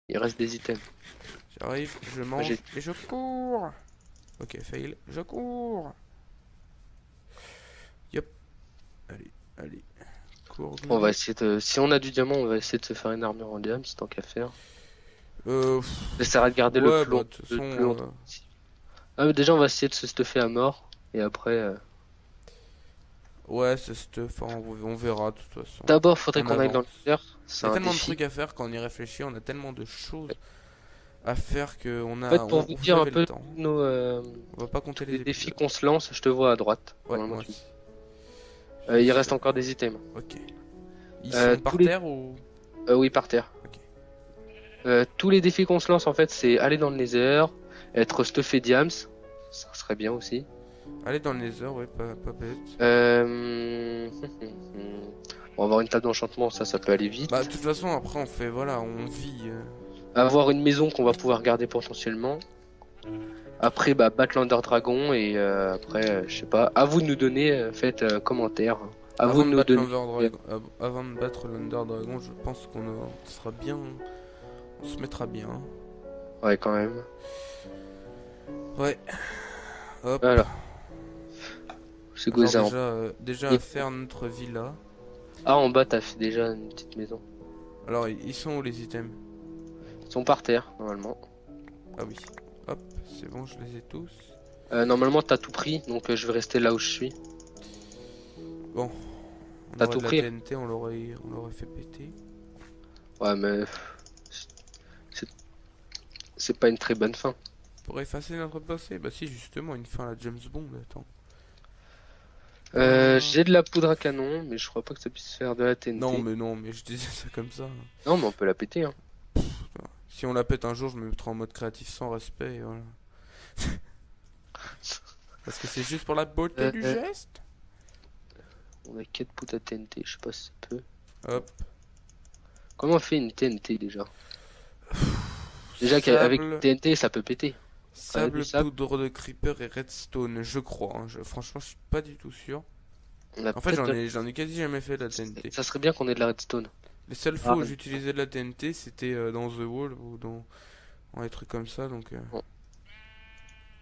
Il reste des items. J'arrive, je Moi, mange et je cours. Ok, fail, je cours. Yep, allez, allez, cours On va gloubi. essayer de... Si on a du diamant, on va essayer de se faire une armure en diamant, c'est tant qu'à faire. J'essaierai de garder Ouais, bah de toute le façon, plus longtemps possible. Ah, mais déjà, on va essayer de se stuffer à mort. Et après... ouais, c'est stuff, hein, on verra de toute façon. D'abord, faudrait On qu'on aille dans le avance. désert. Il C'est y a un tellement de défi. trucs à faire quand on y réfléchit, on a tellement de choses à faire que En fait, pour vous vous dire un avez le peu temps. tous On va pas compter les les défis épisodes. qu'on se lance, je te vois à droite. Ouais, Normalement, moi tu... aussi. Il Juste reste là. encore des items. Ok. Ils sont Tous par les... terre ou... Oui, par terre. Ok. Tous les défis qu'on se lance, en fait, c'est aller dans le nether, être stuffé diams. Ça serait bien aussi. Allez dans les heures, ouais, pas bête. Euh... On va avoir une table d'enchantement, ça peut aller Bah, de vite. toute façon, après, on fait, voilà, on vit. Avoir une maison qu'on va pouvoir garder potentiellement. Après, bah, battre l'Under Dragon et après, je sais pas. À vous de nous donner, faites commentaire. À vous Avant de de nous battre donner. l'Under Dragon, avant de battre l'Under Dragon, je pense qu'on sera bien, on se mettra bien, hein. Ouais, quand même. Ouais, hop. Voilà, c'est Genre Goza. déjà à faire notre villa. Ah, en bas, t'as fait déjà une petite maison. Alors, ils sont où les items? Ils sont par terre, normalement. Ah oui. Hop, c'est bon, je les ai tous. Normalement, t'as tout pris, donc je vais rester là où je suis. Bon, on T'as aurait tout de la pris? TNT, on l'aurait fait péter. Ouais, mais c'est c'est pas une très bonne fin. Pour effacer notre passé? Bah si, justement, une fin à la James Bond, attends. Ah. J'ai de la poudre à canon, mais je crois pas que ça puisse faire de la TNT. Non, mais je disais ça comme ça. Non, mais on peut la péter, hein. Si on la pète un jour, je me mettrai en mode créatif sans respect, et voilà. Parce que c'est juste pour la beauté du Euh, geste. on a 4 poudres à TNT, je sais pas si ça peut. Hop. Comment on fait une TNT déjà? Déjà qu'avec Sable, TNT, ça peut péter. Du sable, sable. poudre de creeper et redstone, je crois, hein. Franchement, je suis pas du tout sûr. On a En fait, peut-être j'en ai quasi jamais fait de la TNT. ça serait bien qu'on ait de la redstone. Les seules Ah, fois où j'utilisais de la TNT, c'était dans The Wall ou dans des trucs comme ça, donc... bon.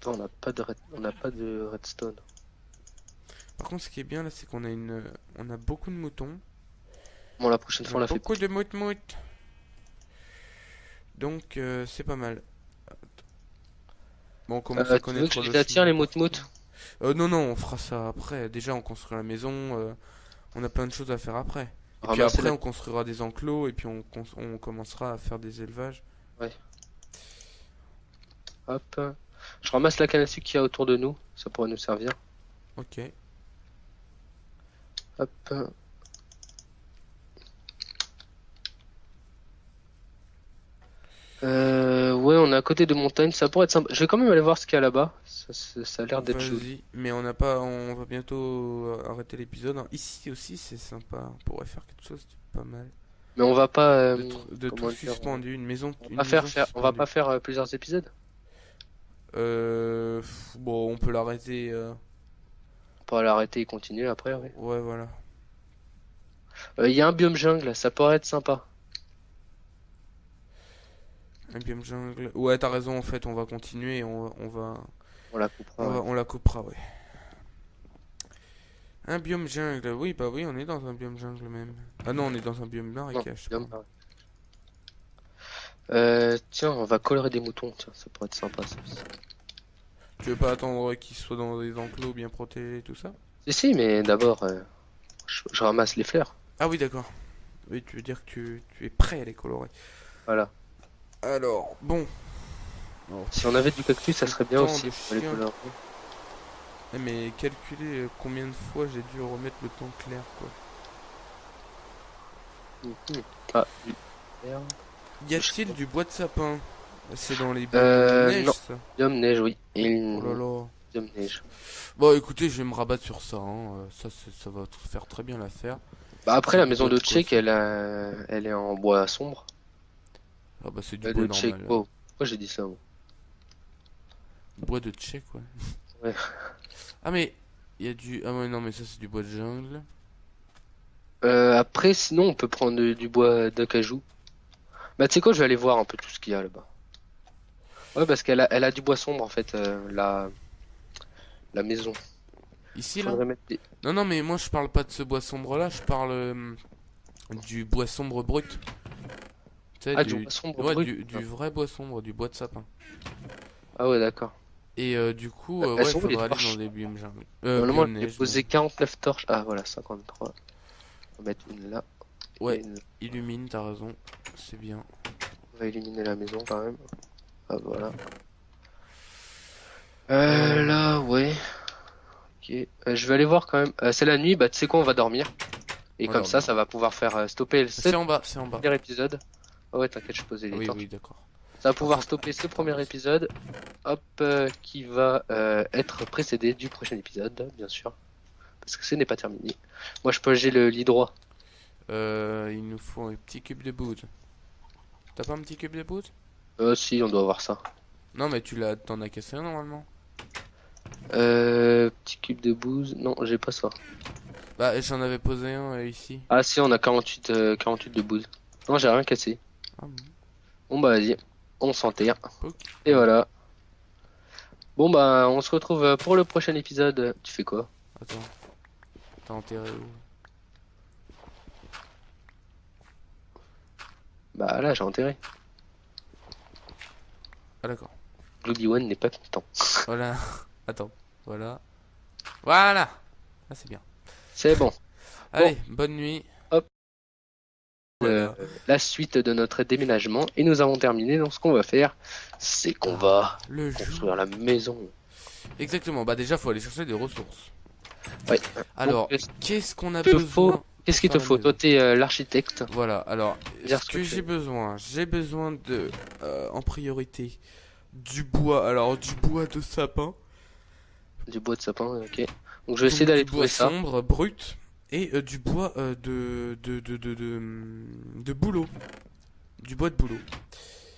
Attends, on n'a pas de redstone. Par contre, ce qui est bien là, c'est on a beaucoup de moutons. Bon, la prochaine On fois, a on la fait beaucoup plus. de mout-mout. Donc, c'est pas mal. Bon, on commence à Tu veux que je connaître le les attire, chemin les partout. moutmout? Non, non, on fera ça après. Déjà, on construit la maison. On a plein de choses à faire après. Et puis Ramasser après, la... on construira des enclos et puis on commencera à faire des élevages. Ouais, hop. Je ramasse la canne à sucre qu'il y a autour de nous. Ça pourrait nous servir. Ok. Hop. Ouais, on est à côté de montagnes. Ça pourrait être sympa. Je vais quand même aller voir ce qu'il y a là-bas. Ça a l'air d'être joli. Vas-y. Mais on n'a pas, on va bientôt arrêter l'épisode, hein. Ici aussi, c'est sympa. On pourrait faire quelque chose de pas mal. Mais on va pas... De tout comment dire? suspendu, On va pas une maison on va pas suspendue. faire plusieurs épisodes. Bon, on peut l'arrêter. On peut l'arrêter et continuer après, ouais. Ouais, voilà. Il y a un biome jungle. Ça pourrait être sympa. Un biome jungle. Ouais, t'as raison, en fait, on va continuer, On la coupera, ouais. on la coupera, ouais. Un biome jungle, oui, bah oui, on est dans un biome jungle même. Ah non, on est dans un biome Non, marécage, je biome, crois. ouais. Tiens, on va colorer des moutons. Tiens, ça pourrait être sympa, ça aussi. Tu veux pas attendre qu'ils soient dans des enclos bien protégés et tout ça? Si, mais d'abord, je ramasse les fleurs. Ah oui, d'accord. Oui, tu veux dire que tu es prêt à les colorer. Voilà. Alors, bon. Alors, Si on avait du cactus, ça ce serait bien temps de aussi pour les chien. colorer. Eh, mais calculer combien de fois j'ai dû remettre le temps clair, quoi. Mhm. Ah, du fer. Y a-t-il du bois de sapin? C'est dans les biomes neige, Non. ça. Biome neige, oui. Oh là là. Biome neige. Bon, écoutez, je vais me rabattre sur ça, hein. Ça va faire très bien l'affaire. Bah après, C'est la du maison bois de de quoi, Tchèque, ça? elle est en bois sombre. Ah bah c'est du bois De Tchèque, normal. oh. Pourquoi j'ai dit ça, moi? Bois de tchèque, ouais. Ouais. Ah mais, il y a du... Ah ouais, non, mais ça c'est du bois de jungle. Après, sinon, on peut prendre du bois d'acajou. Bah, tu sais quoi, je vais aller voir un peu tout ce qu'il y a là-bas. Ouais, parce elle a du bois sombre en fait, la maison. Ici, là? Faudrait mettre des. Non, non, mais moi je parle pas de ce bois sombre là, je parle du bois sombre brut. Tu sais, Ah, du bois sombre ouais, brut. du vrai bois sombre, du bois de sapin. Ah ouais, d'accord. Et du coup, Elles ouais, il sont où les faudra aller dans torches? des biomes jungle. Normalement, Biome j'ai neige posé même. 49 torches. Ah voilà, 53. On va mettre une là et Ouais, une là. illumine, t'as raison, c'est bien. On va illuminer la maison quand même. Ah voilà. Euh, Là, ouais. Ok. Je vais aller voir quand même. C'est la nuit, bah tu sais quoi, on va dormir. Et on va comme ça, dormir. ça va pouvoir faire stopper C'est ce en bas, c'est en bas. premier épisode. Ah ouais, t'inquiète, je posais Ah les oui, torches. oui, d'accord. Ça va Par pouvoir contre, stopper ce attends, premier épisode. Hop, qui va être précédé du prochain épisode, bien sûr. Parce que ce n'est pas terminé. Moi, j'ai le lit droit. il nous faut un petit cube de bouse. T'as pas un petit cube de bouse? Si, on doit avoir ça. Non, mais t'en as cassé un normalement. Petit cube de bouse. Non, j'ai pas ça. Bah, j'en avais posé un ici. Ah si, on a 48 de bouse. Non, j'ai rien cassé. Ah bon. Bon bah vas-y, on s'enterre. Ok. Et voilà. Bon bah on se retrouve pour le prochain épisode. Tu fais quoi? Attends, t'as enterré où? Bah là j'ai enterré. Ah d'accord. Bloody One n'est pas content. Voilà. Attends. Voilà. Voilà. Ah c'est bien. C'est bon. Allez, bonne nuit. Hop. Voilà. La suite de notre déménagement. Et nous avons terminé. Donc ce qu'on va faire, c'est qu'on va Le construire jour. la maison. Exactement. Bah déjà faut aller chercher des ressources. Ouais. Alors, Donc, qu'est-ce qu'on a te faut- besoin qu'est-ce pour qu'il te faire la faut? Toi maison? t'es l'architecte. Voilà. Alors, Dire ce ce que que tu j'ai besoin, de, en priorité, du bois. Alors, du bois de sapin. Du bois de sapin, ok. Donc je vais essayer Donc d'aller du bois trouver ça. sombre, brut, et du bois de bouleau. Du bois de bouleau.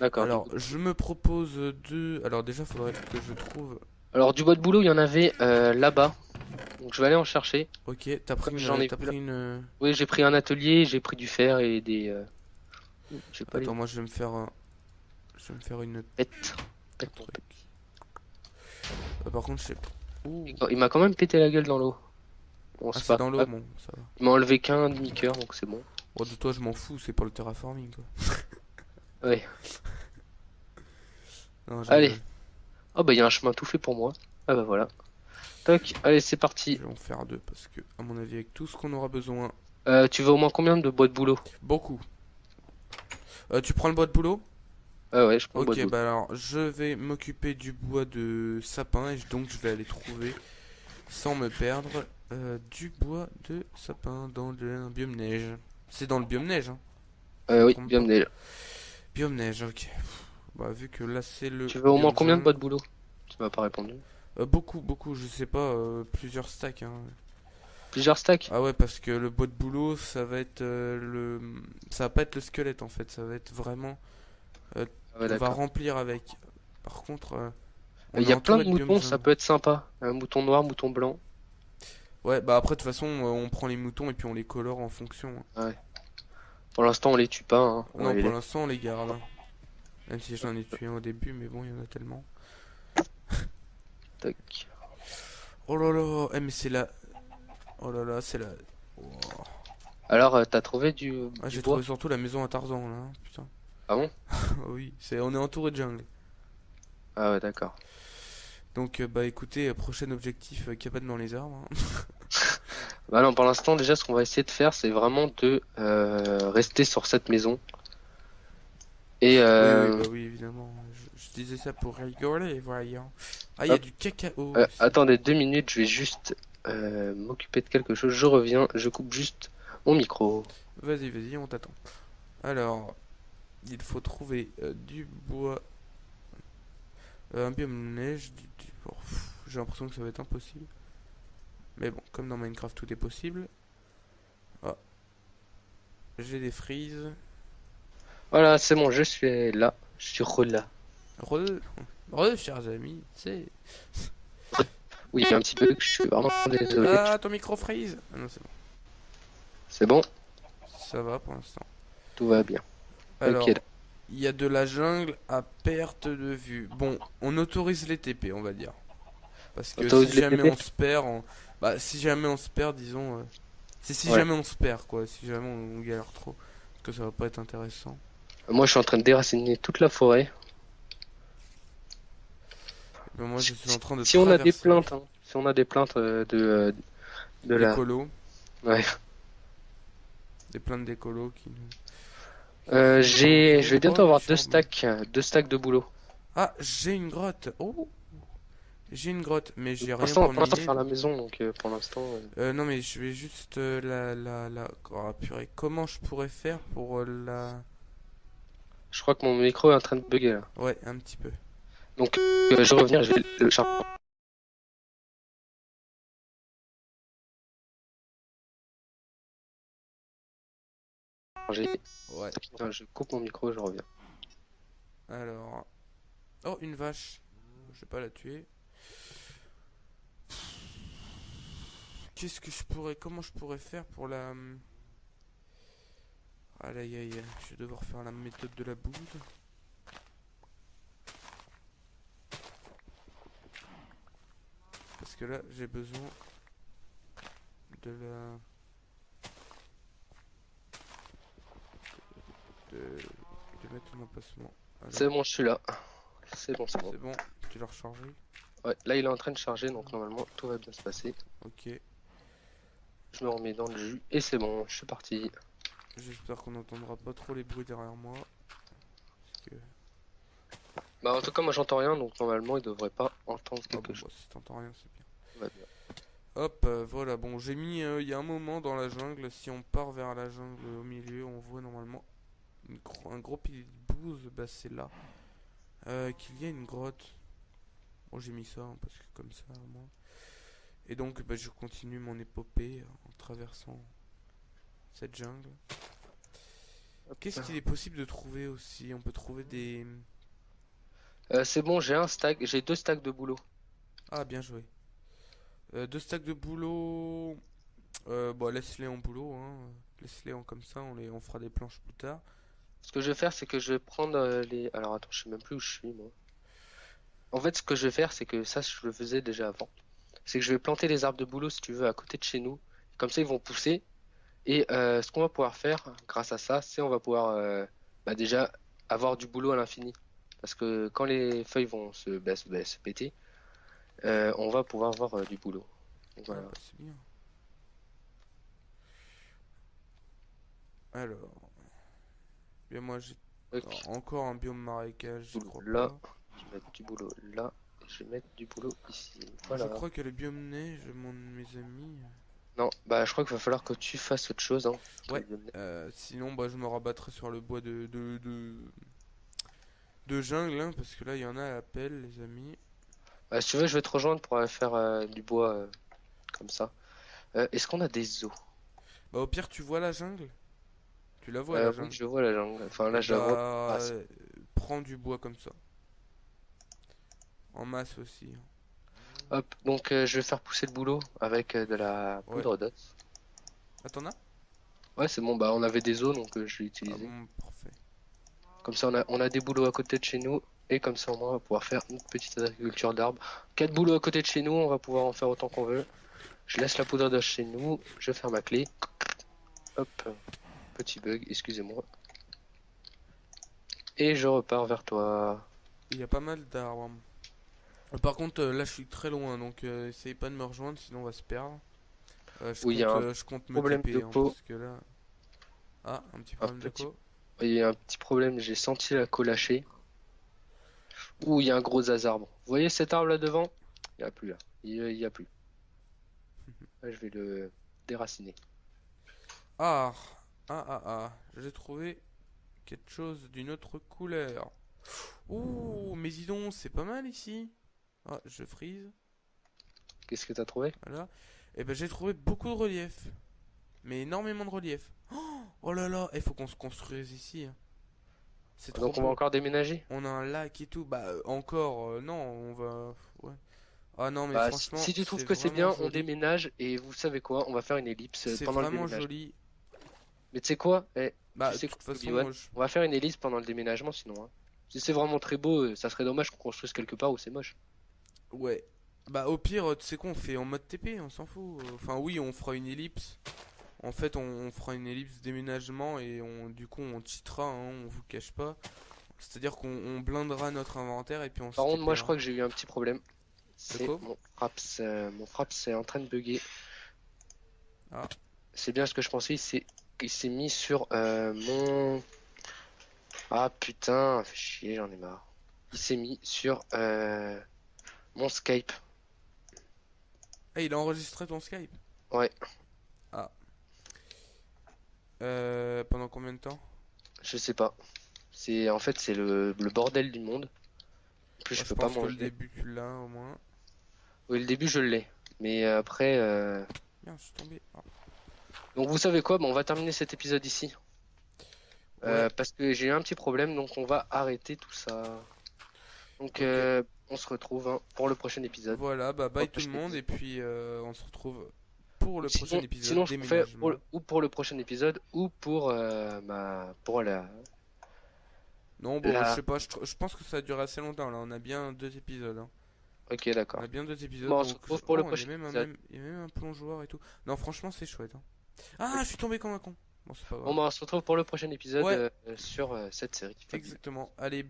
D'accord. Alors, je me propose de... Alors déjà, faudrait que je trouve... Alors du bois de boulot, il y en avait là-bas. Donc je vais aller en chercher. Ok, t'as pris Comme une... j'en ai T'as plus là. pris une... Oui, j'ai pris un atelier, j'ai pris du fer et des. J'ai pas les Attends, moi je vais me faire... Je vais me faire une... pètes. Pète ton truc. pète. Par contre, je sais pas... Ouh. Il m'a quand même pété la gueule dans l'eau. Bon, Ah, c'est c'est pas dans l'eau, grave. bon, ça va. Il m'a enlevé qu'un demi-cœur, donc c'est bon. Oh, de toi, je m'en fous, c'est pour le terraforming, quoi. Ouais. Non, je Allez. rigole. Oh bah il y a un chemin tout fait pour moi. Ah bah voilà. Toc. Allez, c'est Je parti. vais en faire deux, parce que, à mon avis, avec tout ce qu'on aura besoin... Tu veux au moins combien de bois de boulot? Beaucoup. Tu prends le bois de boulot? Ah ouais, je prends le bois de Ok, boulot. bah alors je vais m'occuper du bois de sapin et donc je vais aller trouver, sans me perdre, du bois de sapin dans un biome neige. C'est dans le biome neige, hein? Je me Oui, trompe bien pas. mené. Biome neige, ok. Bah vu que là c'est le Tu veux au moins biome combien de bois jungle. de boulot? Tu m'as pas répondu. Beaucoup, beaucoup, je sais pas, plusieurs stacks, hein. Plusieurs stacks? Ah ouais, parce que le bois de boulot, ça va être ça va pas être le squelette en fait, ça va être vraiment... Ah ouais, on va d'accord. remplir avec. Par contre, on Il est y a plein entouré de de biome moutons, ça jungle. peut être sympa. Un mouton noir, mouton blanc. Ouais, bah après, de toute façon, on prend les moutons et puis on les colore en fonction, hein. Ouais. Pour l'instant, on les tue pas, hein. On va Non, les pour laisser. l'instant, on les garde, hein. Même si j'en ai tué un au début, mais bon, il y en a tellement. Tac. Oh là là, mais c'est la. Oh là là, c'est la. Oh. Alors, t'as trouvé Ah, du j'ai bois? trouvé surtout la maison à Tarzan, là, hein, putain. Ah bon? Ah oui, on est entouré de jungle. Ah ouais, d'accord. Donc, bah écoutez, prochain objectif, cabane dans les arbres, hein. Bah non, pour l'instant, déjà, ce qu'on va essayer de faire, c'est vraiment de rester sur cette maison. Et Oui, oui, bah oui, évidemment. Je disais ça pour rigoler, voyons. Ah, il y a hop. du cacao. Ici. Attendez 2 minutes, je vais juste m'occuper de quelque chose. Je reviens, je coupe juste mon micro. Vas-y, vas-y, on t'attend. Alors, il faut trouver du bois, un biome neige. Oh, j'ai l'impression que ça va être impossible. Mais bon, comme dans Minecraft, tout est possible. Ah, j'ai des frises. Voilà, c'est bon, je suis là. Je suis là. Chers amis, c'est. Oui, il y a un petit peu que je suis vraiment désolé. Ah, ton micro freeze. Ah non, c'est bon. C'est bon, Ça va pour l'instant. tout va bien. Alors, Ok. Il y a de la jungle à perte de vue. Bon, on autorise les TP, on va dire. Parce que si T'autorises les jamais TP? on se perd, bah si jamais on se perd, disons, c'est si Ouais. jamais on se perd quoi, si jamais on galère trop, parce que ça va pas être intéressant. Moi, je suis en train de déraciner toute la forêt. Et ben, moi je Si, suis en train de si on a des traverser plaintes, hein, si on a des plaintes de la, d'écolos, ouais. des plaintes d'écolos qui font Je vais parler. Oh bientôt les avoir charbons. deux stacks de boulot. Ah, j'ai une grotte. Oh, j'ai une grotte, mais j'ai rien Pour pour l'instant, miner. faire la maison, donc pour l'instant. Non mais je vais juste la. Oh, purée, comment je pourrais faire pour la. Je crois que mon micro est en train de bugger là. Ouais, un petit peu. Donc, je vais revenir, je vais le charger. Ouais. Je coupe mon micro, je reviens. Alors. Oh, une vache. Je vais pas la tuer. Qu'est-ce que je pourrais. Comment je pourrais faire pour la. Aïe aïe aïe. Je vais devoir faire la méthode de la bouse. Parce que là, j'ai besoin de la. De mettre un emplacement. Alors, C'est bon, je suis là. C'est bon, c'est bon. c'est bon, tu l'as rechargé. Ouais, là, il est en train de charger, donc normalement, tout va bien se passer. Ok. Je me remets dans le jus et c'est bon, je suis parti. J'espère qu'on n'entendra pas trop les bruits derrière moi. Parce que. Bah, en tout cas, moi, j'entends rien, donc normalement, il devrait pas entendre Ah quelque bon, chose. bah, si t'entends rien, c'est bien. Tout va bien. Hop, voilà. Bon, j'ai mis. Il y a un moment dans la jungle. Si on part vers la jungle au milieu, on voit normalement un gros pilier de bouse. Bah, c'est là. Qu'il y a une grotte. Bon, j'ai mis ça hein, parce que comme ça, moi. Et donc, bah, je continue mon épopée en traversant cette jungle. Qu'est-ce qu'il est possible de trouver aussi? On peut trouver des. C'est bon, j'ai deux stacks de boulot. Ah, bien joué. Deux stacks de boulot. Bon, laisse-les en boulot, hein. Laisse-les en comme ça, on fera des planches plus tard. Ce que je vais faire, c'est que je vais prendre les. Alors, attends, je sais même plus où je suis, moi. En fait, ce que je vais faire, c'est que ça, je le faisais déjà avant. C'est que je vais planter les arbres de boulot, si tu veux, à côté de chez nous. Comme ça, ils vont pousser. Et ce qu'on va pouvoir faire, grâce à ça, c'est on va pouvoir bah, déjà avoir du boulot à l'infini. Parce que quand les feuilles vont se péter, on va pouvoir avoir du boulot. Donc, Ah, voilà. bah, c'est bien. Alors, bien moi j'ai Donc, encore un biome marécage, j'y boulot crois là, pas. je vais mettre du boulot là, et je vais mettre du boulot ici. Je Voilà. crois que le biome neige, mes amis. Non, bah je crois qu'il va falloir que tu fasses autre chose, hein. Ouais, sinon bah, je me rabattrai sur le bois de jungle, hein, parce que là il y en a à l'appel, les amis. Bah, si tu veux, je vais te rejoindre pour aller faire du bois comme ça. Est-ce qu'on a des os? Bah, au pire, tu vois la jungle? Tu la vois la Oui, jungle? je vois la jungle. Enfin, Et là, je la vois. bah, Ah, c'est- prends du bois comme ça. En masse aussi, hein. Hop, donc je vais faire pousser le boulot avec de la Ouais. poudre d'os. Ah, t'en as? Ouais, c'est bon, bah on avait des os, donc je l'ai Ah utilisé. bon, parfait. Comme ça, on a des boulots à côté de chez nous. Et comme ça, au moins, on va pouvoir faire une petite agriculture d'arbres. 4 boulots à côté de chez nous, on va pouvoir en faire autant qu'on veut. Je laisse la poudre d'os chez nous. Je ferme ma clé. Hop, petit bug, excusez-moi. Et je repars vers toi. Il y a pas mal d'arbres. Par contre, là je suis très loin, donc essayez pas de me rejoindre, sinon on va se perdre. Où il y a un Je compte me problème de TP, hein, peau. parce que là. Ah, un petit Un problème de petit, quoi? il y a un petit problème, j'ai senti la peau lâcher. Ouh, il y a un gros arbre. Vous voyez cet arbre là devant? Il n'y a plus là. Il y a plus. Là, je vais le déraciner. Ah, j'ai trouvé quelque chose d'une autre couleur. Ouh, mais dis donc, c'est pas mal ici. Ah, je freeze, Qu'est-ce que t'as trouvé? voilà. Et ben j'ai trouvé beaucoup de relief. Mais énormément de relief. Oh là là, il faut qu'on se construise ici, hein. C'est trop Donc on va beau. encore déménager? On a un lac et tout. Bah, encore, non, on va. Ouais. Ah non, mais Bah, franchement, si tu trouves c'est que c'est vraiment bien, on joli. déménage et vous savez quoi? On va faire une ellipse C'est pendant le vraiment déménage. joli. Mais tu sais quoi? Tu Bah, de sais quoi, toute façon, Obi-Wan? On va faire une hélice pendant le déménagement sinon, hein. Si c'est vraiment très beau, ça serait dommage qu'on construise quelque part où c'est moche. ouais. Bah, au pire, tu sais quoi, on fait en mode TP, on s'en fout. Enfin, oui, on fera une ellipse. En fait, on fera une ellipse déménagement et du coup, on cheatera, hein, on vous cache pas. C'est-à-dire qu'on blindera notre inventaire et puis on se Par contre, moi je TPera. crois que j'ai eu un petit problème. De C'est quoi? mon fraps est en train de bugger. Ah, C'est bien ce que je pensais. Il s'est mis sur mon. Ah putain, fait chier, j'en ai marre. Il s'est mis sur mon Skype. ah, il a enregistré ton Skype? Ouais, Ah. Pendant combien de temps? je sais pas. En fait c'est le bordel du monde. En plus Moi, je je peux pas pense que le manger. début, tu l'as au moins. Oui, le début je l'ai. Mais après. Merde, je suis tombé. Ah. Donc vous savez quoi? Bon, on va terminer cet épisode ici. Ouais, Parce que j'ai eu un petit problème, donc on va arrêter tout ça. Donc ok. on se retrouve hein, pour le prochain épisode. Voilà, bah Pour le bye tout le prochain monde et épisode. puis on se retrouve pour Ou le prochain épisode sinon je fais déménagement. ou pour le prochain épisode ou pour Non, bon, je la. sais pas, je pense que ça a duré assez longtemps là, on a bien 2 épisodes, hein. Ok, On a d'accord. bien 2 épisodes, Bon, on se donc retrouve pour le oh, prochain épisode. il y a même un plongeoir et tout. Non, franchement, c'est chouette, hein. Ah, je suis tombé comme un con. Bon, c'est pas Bon, grave. bah, on se retrouve pour le prochain épisode Ouais, sur cette série Fable. exactement. Allez,